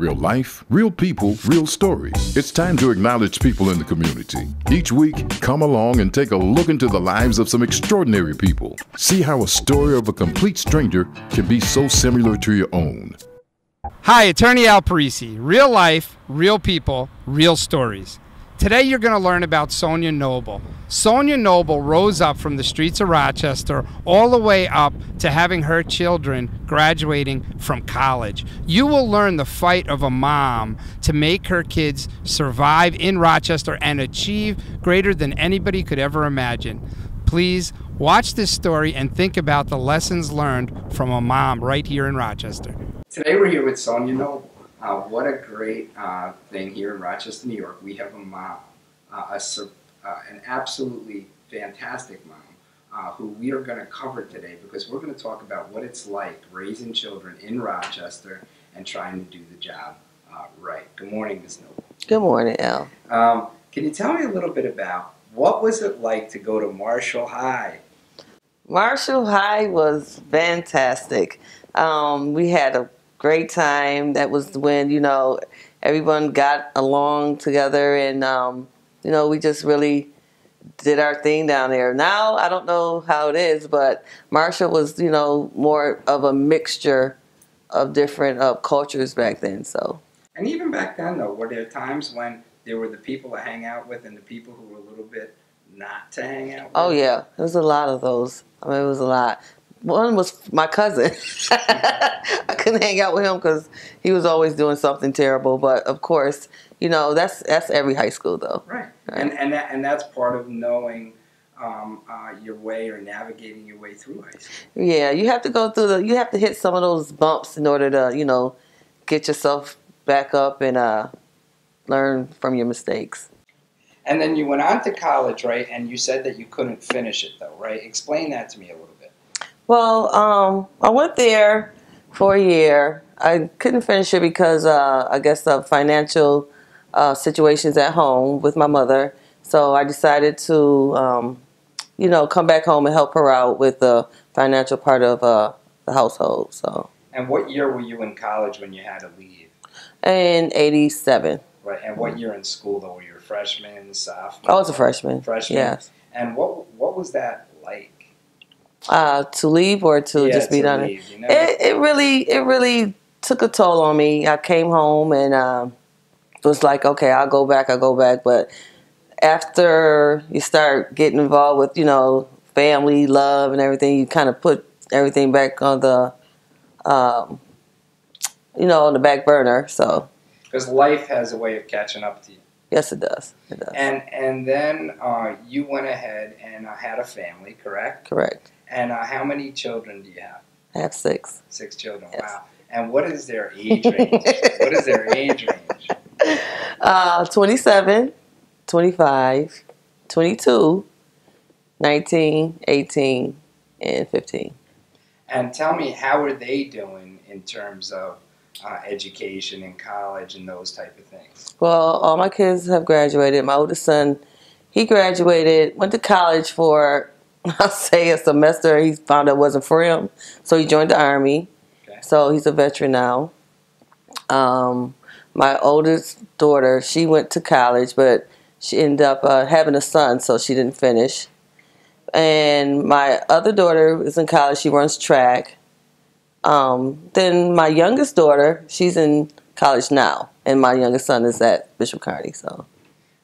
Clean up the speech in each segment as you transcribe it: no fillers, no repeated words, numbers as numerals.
Real life, real people, real stories. It's time to acknowledge people in the community. Each week, come along and take a look into the lives of some extraordinary people. See how a story of a complete stranger can be so similar to your own. Hi, Attorney Al Parisi. Real life, real people, real stories. Today you're going to learn about Sonya Noble. Sonya Noble rose up from the streets of Rochester all the way up to having her children graduating from college. You will learn the fight of a mom to make her kids survive in Rochester and achieve greater than anybody could ever imagine. Please watch this story and think about the lessons learned from a mom right here in Rochester. Today we're here with Sonya Noble. What a great thing here in Rochester, New York. We have a mom, an absolutely fantastic mom, who we are going to cover today because we're going to talk about what it's like raising children in Rochester and trying to do the job right. Good morning, Ms. Noble. Good morning, Al. Can you tell me a little bit about what was it like to go to Marshall High? Marshall High was fantastic. We had a great time. That was when, everyone got along together and, we just really did our thing down there. Now, I don't know how it is, but Marshall was, more of a mixture of different cultures back then. So. And even back then, though, were there times when there were the people to hang out with and the people who were a little bit not to hang out with? Oh, yeah. There was a lot of those. I mean, it was a lot. One was my cousin. I couldn't hang out with him because he was always doing something terrible. But of course, that's every high school though. Right. And that's part of knowing your way or navigating your way through high school. Yeah, you have to go through you have to hit some of those bumps in order to get yourself back up and learn from your mistakes. And then you went on to college, right? And you said that you couldn't finish it though, right? Explain that to me a little bit. Well, I went there for a year. I couldn't finish it because I guess of financial situations at home with my mother. So I decided to, come back home and help her out with the financial part of the household. So. And what year were you in college when you had to leave? In '87. Right. And what year in school though? Were you a freshman, sophomore? I was a freshman. Freshman. Yes. And what was that like? To leave or to just be done? It really took a toll on me. I came home and was like, okay, I'll go back. But after you start getting involved with, family, love, and everything, you kind of put everything back on the, on the back burner. So. Because life has a way of catching up to you. Yes, it does. It does. And then you went ahead and had a family, correct? Correct. And how many children do you have? I have 6. 6 children. Yes. Wow. And what is their age range? 27, 25, 22, 19, 18, and 15. And tell me, how are they doing in terms of education in college and those type of things? Well, all my kids have graduated. My oldest son, he graduated, went to college for, I'll say, a semester. He found out it wasn't for him, so he joined the Army. Okay. So he's a veteran now. My oldest daughter, she went to college, but she ended up having a son, so she didn't finish. And my other daughter is in college. She runs track. Then my youngest daughter, she's in college now, and my youngest son is at Bishop Kearney. So.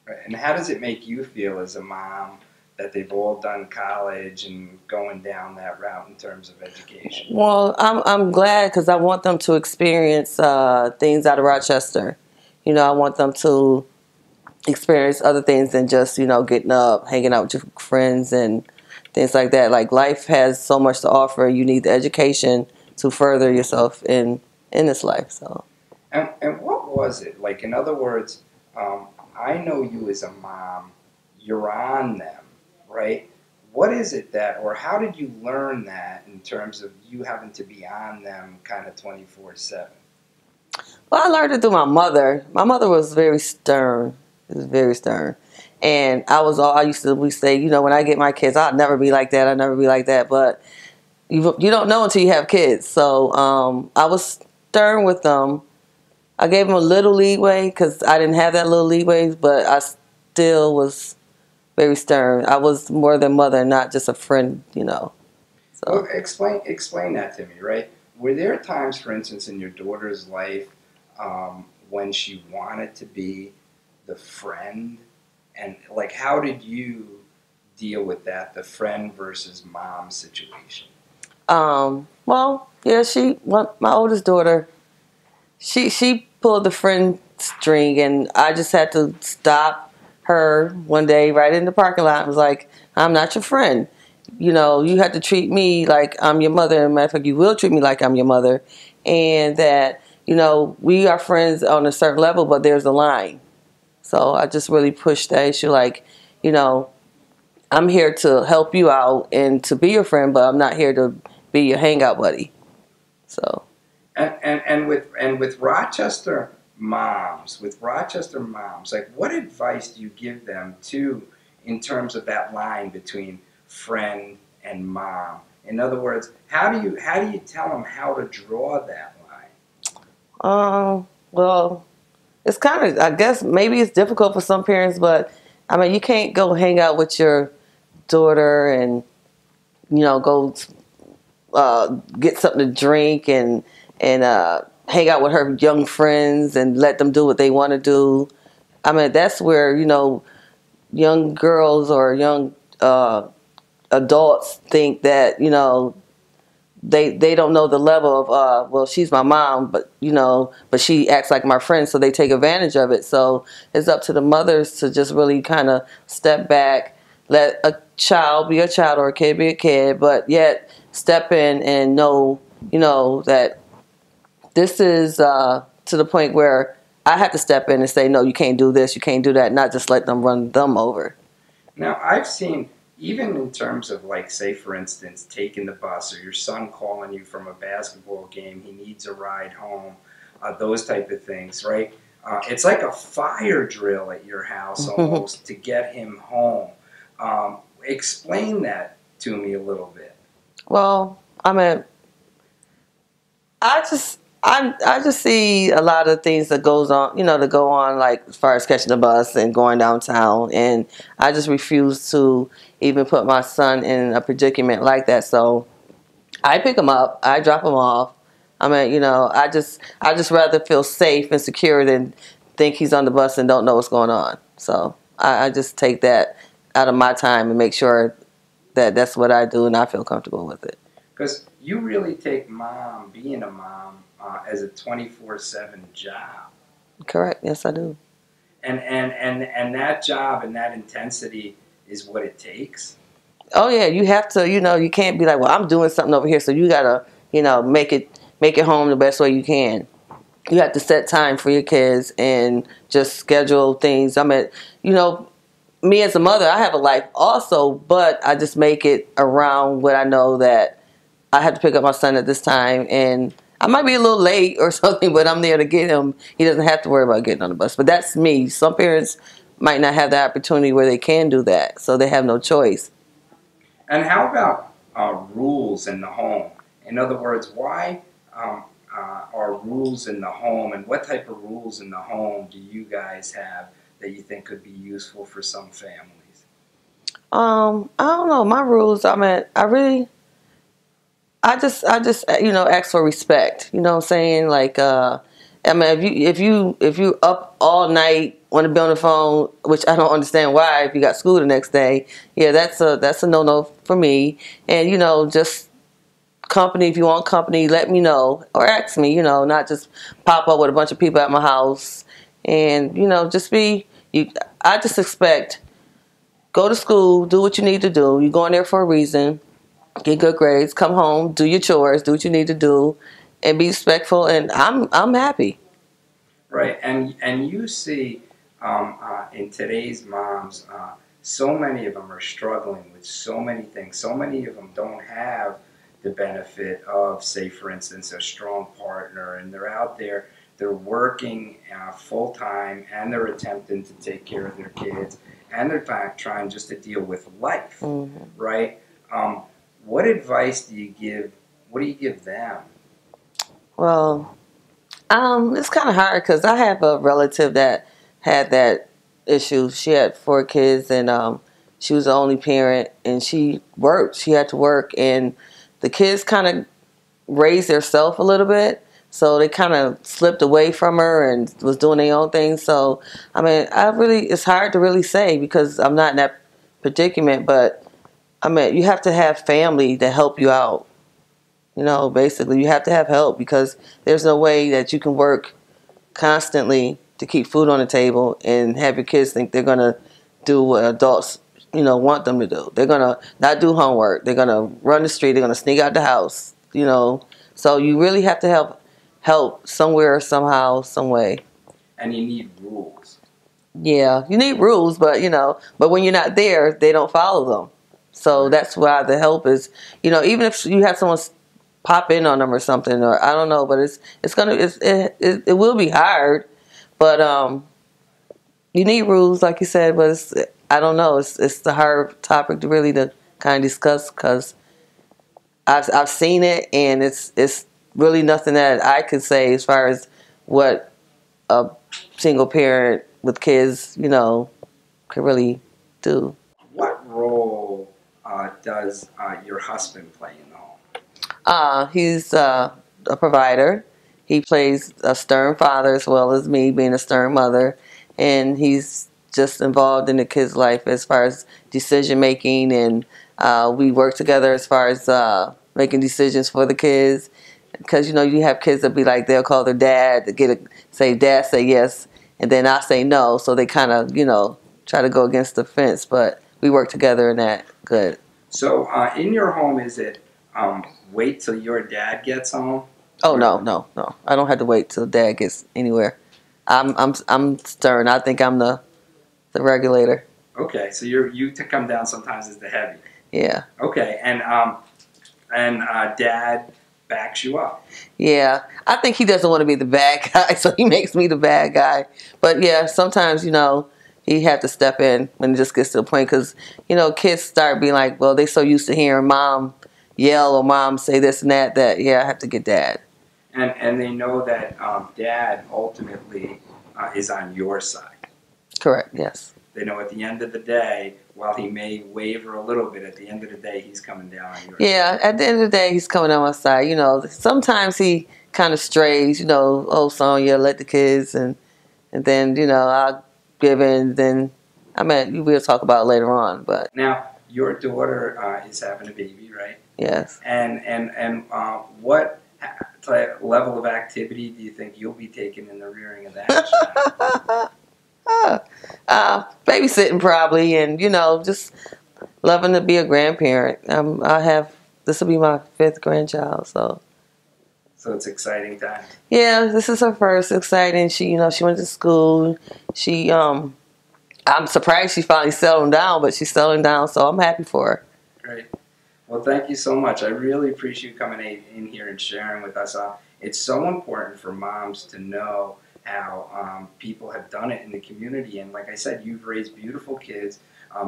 Right. And how does it make you feel as a mom that they've all done college and going down that route in terms of education? Well, I'm glad because I want them to experience things out of Rochester. I want them to experience other things than just, getting up, hanging out with your friends and things like that. Like, life has so much to offer. You need the education to further yourself in this life. So. And what was it? Like, in other words, I know you as a mom, you're on them. Right? What is it or how did you learn that in terms of you having to be on them kind of 24/7? Well, I learned it through my mother. My mother was very stern. It was very stern. And we say, when I get my kids, I'll never be like that. I'll never be like that. But you don't know until you have kids. So I was stern with them I gave him a little leeway because I didn't have that little leeway, but I still was very stern. I was more than mother, not just a friend, you know. Well, So explain that to me, right? Were there times, for instance, in your daughter's life when she wanted to be the friend, and like how did you deal with that, the friend versus mom situation? well, yeah, my oldest daughter, she pulled the friend string, and I just had to stop her one day right in the parking lot. I was like, I'm not your friend. You know, you have to treat me like I'm your mother. And matter of fact, you will treat me like I'm your mother. And that, you know, we are friends on a certain level, but there's a line. So I just really pushed that issue like, you know, I'm here to help you out and to be your friend, but I'm not here to be your hangout buddy. So. And with Rochester moms, like what advice do you give them too in terms of that line between friend and mom? In other words, how do you tell them how to draw that line? Well, it's kind of, I guess maybe it's difficult for some parents, but I mean, you can't go hang out with your daughter and, you know, go get something to drink and hang out with her young friends and let them do what they want to do. I mean, that's where, you know, young girls or young adults think that, you know, they don't know the level of well, she's my mom, but you know, but she acts like my friend, so they take advantage of it. So it's up to the mothers to just really kind of step back, let a child be a child or a kid be a kid, but yet step in and know, you know, that this is to the point where I have to step in and say, no, you can't do this, you can't do that, not just let them run them over. Now, I've seen, even in terms of, like, say, for instance, taking the bus or your son calling you from a basketball game, he needs a ride home, those type of things, right? It's like a fire drill at your house almost to get him home. Explain that to me a little bit. Well, I mean, I just see a lot of things that goes on, you know, that go on, like as far as catching the bus and going downtown, and I just refuse to even put my son in a predicament like that. So I pick him up, I drop him off. I mean, you know, I just rather feel safe and secure than think he's on the bus and don't know what's going on. So I just take that out of my time and make sure that that's what I do and I feel comfortable with it. Because you really take being a mom, as a 24/7 job. Correct. Yes, I do. And that job and that intensity is what it takes. Oh yeah, you have to. You know, you can't be like, well, I'm doing something over here, so you gotta, you know, make it home the best way you can. You have to set time for your kids and just schedule things. I mean, you know, me as a mother, I have a life also, but I just make it around what I know that I have to pick up my son at this time, and I might be a little late or something, but I'm there to get him. He doesn't have to worry about getting on the bus. But that's me. Some parents might not have the opportunity where they can do that, so they have no choice. And how about rules in the home? In other words, why are rules in the home, and what type of rules in the home do you guys have that you think could be useful for some families? I don't know. My rules, I mean, I just you know, ask for respect. You know what I'm saying? Like I mean, if you up all night, want to be on the phone, which I don't understand why if you got school the next day, yeah, that's a no for me. And you know, just company, if you want company, let me know or ask me, you know, not just pop up with a bunch of people at my house. And you know, just be you. I just expect, go to school, do what you need to do. You're going there for a reason. Get good grades, come home, do your chores, do what you need to do, and be respectful. And I'm happy. Right, and you see in today's moms, so many of them are struggling with so many things. So many of them don't have the benefit of, say, for instance, a strong partner, and they're out there, they're working full time, and they're attempting to take care of their kids, and they're trying just to deal with life, right? What advice do you give? What do you give them? Well, It's kind of hard because I have a relative that had that issue. She had 4 kids, and she was the only parent, and she worked. She had to work, and the kids kind of raised themselves a little bit. So they kind of slipped away from her and was doing their own thing. So, I mean, it's hard to really say because I'm not in that predicament, but I mean, you have to have family to help you out. You know, basically, you have to have help because there's no way that you can work constantly to keep food on the table and have your kids think they're going to do what adults, want them to do. They're going to not do homework. They're going to run the street. They're going to sneak out the house, So you really have to help somewhere, somehow, some way. And you need rules. Yeah, you need rules, but when you're not there, they don't follow them. So that's why the help is, even if you have someone pop in on them or something, or I don't know, but it will be hard, but you need rules, like you said, but I don't know, it's the hard topic to kind of discuss because I've seen it, and it's really nothing that I could say as far as what a single parent with kids, could really do. What role does your husband play in the home? He's a provider. He plays a stern father as well as me being a stern mother, and he's just involved in the kids' life as far as decision making, and we work together as far as making decisions for the kids. Because you have kids that be like they'll call their dad to say dad say yes, and then I say no, so they kind of try to go against the fence. But we work together in that good. So in your home, is it wait till your dad gets home? Oh no! I don't have to wait till dad gets anywhere. I'm stern. I think I'm the regulator. Okay, so you to come down sometimes is the heavy. Yeah. Okay, and dad backs you up. Yeah, I think he doesn't want to be the bad guy, so he makes me the bad guy. But yeah, sometimes he had to step in when it just gets to the point because kids start being like, well, they're so used to hearing mom yell or mom say this and that I have to get dad. And they know that dad ultimately is on your side. Correct. Yes. They know at the end of the day, while he may waver a little bit, at the end of the day, he's coming down on your side. Yeah, at the end of the day, he's coming on my side. Sometimes he kind of strays, oh, Sonya, let the kids, and then, I'll give in. Then, we'll talk about it later on. But now, your daughter is having a baby, right? Yes. And what level of activity do you think you'll be taking in the rearing of that child? Babysitting probably, and just loving to be a grandparent. This will be my 5th grandchild, so it's exciting time. Yeah, this is her first exciting. She went to school. I'm surprised she finally settled down, but she's settling down, so I'm happy for her. Great. Well, thank you so much. I really appreciate you coming in here and sharing with us. It's so important for moms to know how people have done it in the community. And like I said, you've raised beautiful kids.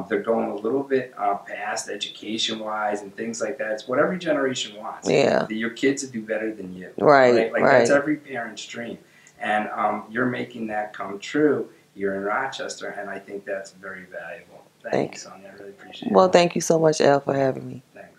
They're going a little bit past education-wise and things like that. It's what every generation wants. Yeah. Your kids to do better than you. Right. Like that's every parent's dream. And you're making that come true here in Rochester, and I think that's very valuable. Thank you, Sonya. I really appreciate it. Well, thank you so much, Elle, for having me. Thanks.